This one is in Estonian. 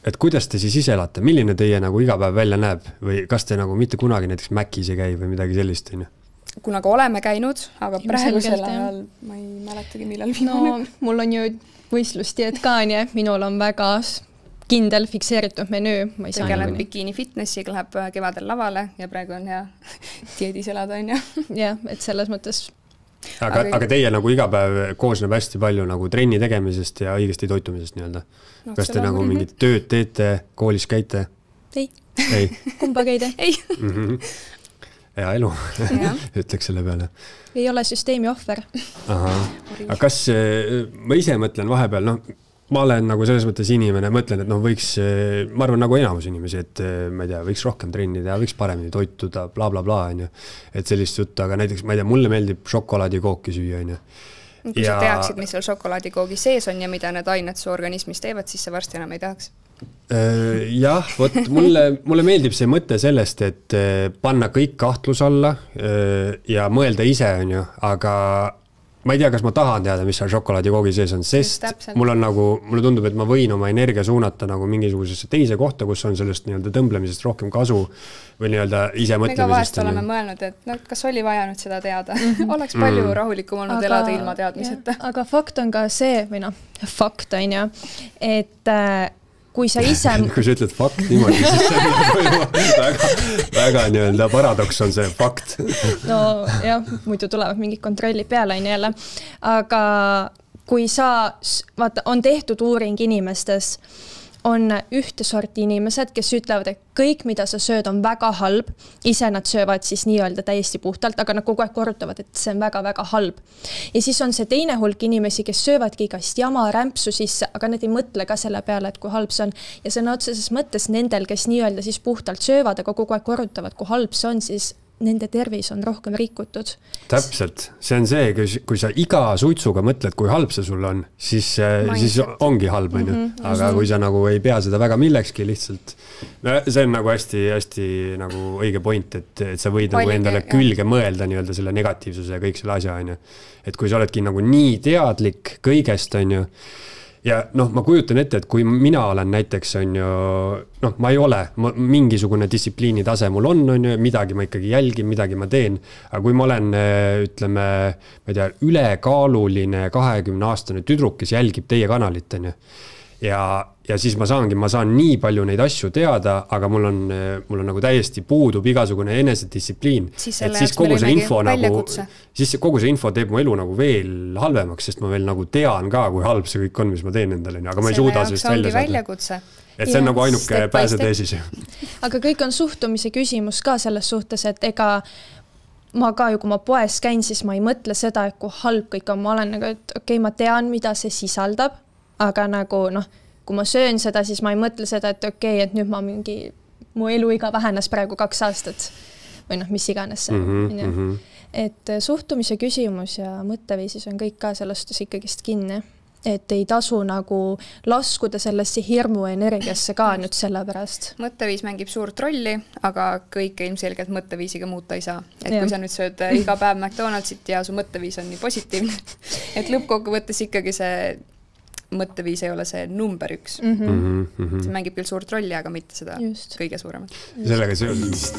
et kuidas te siis ise elate, milline teie nagu iga päev välja näeb või kas te nagu mitte kunagi näiteks Mäkis ei käi või midagi sellist? Kunagi oleme käinud, aga praegusel ajal ma ei mäletagi, millal viimane. Mul on ju võistlusdiet ka, nii minul on väga kindel fikseeritud menüü. Tegelen bikiini fitnessiga, läheb kevadel lavale ja praegu on hea dieedis elada, on ju. Jah, et selles mõttes. Aga teie nagu iga päev koosneb hästi palju nagu trenni tegemisest ja õigesti toitumisest nii-öelda. Kas te nagu mingid tööd teete, koolis käite? Ei. Kumba käide? Ei. Hea elu, ütleks selle peale. Ei ole süsteemi ohver. Aga kas ma ise mõtlen vahepeal, ma olen nagu selles mõttes inimene, mõtlen, et võiks, ma arvan nagu enamus inimesi, et ma ei tea, võiks rohkem trenni teha, võiks paremini toituda, bla bla bla, et sellist juttu, aga näiteks, ma ei tea, mulle meeldib šokolaadikooki süüa, Kui sa teaksid, mis seal šokolaadikoogi sees on ja mida need ained su organismis teevad, siis sa varsti enam ei tahaks. Jah, mulle meeldib see mõte sellest, et panna kõik kahtlus alla ja mõelda ise, aga ma ei tea, kas ma tahan teada, mis seal šokolaadikoogi sees on, sest mulle tundub, et ma võin oma energia suunata nagu mingisugusesse teise kohta, kus on sellest tõmblemisest rohkem kasu või ise mõtlemisest. Me ka vahest oleme mõelnud, et kas oli vaja nüüd seda teada. Oleks palju rahulikum olnud elada ilma teadmiseta. Aga fakt on ka see, või fakt on ju, et kui sa ise... Kui sa ütled fakt niimoodi, siis see väga paradoks on see fakt. No jah, muidu tulevad mingid kontrolli peale jälle. Aga kui vaata, on tehtud uuring inimestes, on ühte sorti inimesed, kes ütlevad, et kõik, mida sa sööd, on väga halb. Ise nad söövad siis nii-öelda täiesti puhtalt, aga nad kogu aeg korrutavad, et see on väga-väga halb. Ja siis on see teine hulk inimesi, kes söövadki igast jama, rämpsu sisse, aga nad ei mõtle ka selle peale, et kui halb see on. Ja see on otseses mõttes nendel, kes nii-öelda siis puhtalt söövad, aga kogu aeg korrutavad, kui halb see on, siis nende tervis on rohkem rikutud. Täpselt. See on see, kui sa iga suitsuga mõtled, kui halb see sul on, siis ongi halb. Aga kui sa nagu ei pea seda väga millekski lihtsalt, see on nagu hästi nagu õige point, et sa võid nagu endale külge mõelda selle negatiivsuse ja kõik selle asja. Et kui sa oledki nagu nii teadlik kõigest, ja ma kujutan ette, et kui mina olen näiteks, ma ei ole, mingisugune distsipliini tase mul on, midagi ma ikkagi jälgin, midagi ma teen, aga kui ma olen, ütleme, ma ei tea, ülekaaluline 20-aastane tüdruk, kes jälgib teie kanalit, ja siis ma saan nii palju neid asju teada, aga mul on nagu täiesti puudub igasugune enesedistsipliin. Siis kogu see info teeb mu elu nagu veel halvemaks, sest ma veel nagu tean ka, kui halb see kõik on, mis ma teen endale, aga ma ei suuda sellest välja saada. Et see on nagu ainuke pääsetee siis. Aga kõik on suhtumise küsimus ka selles suhtes, et ega ma ka ju, kui ma poes käin, siis ma ei mõtle seda, et kui halb kõik on. Ma olen nagu, et okei, ma tean, mida see sisaldab, aga nagu kui ma söön seda, siis ma ei mõtle seda, et okei, et nüüd mu eluiga vähenes praegu 2 aastat või mis iganes see. Et suhtumise küsimus ja mõtteviisis on kõik ka sellest ikkagist kinni. Et ei tasu nagu laskuda sellesse hirmu energiasse ka nüüd selle pärast. Mõtteviis mängib suurt rolli, aga kõike ilmselgelt mõtteviisiga muuta ei saa. Et kui sa nüüd sööd iga päev McDonaldsit ja su mõtteviis on nii positiivne, et lõppkokkuvõttes ikkagi see mõtteviis ei ole see number 1. See mängib küll suurt rolli, aga mitte seda kõige suuremat. Sellega seoses.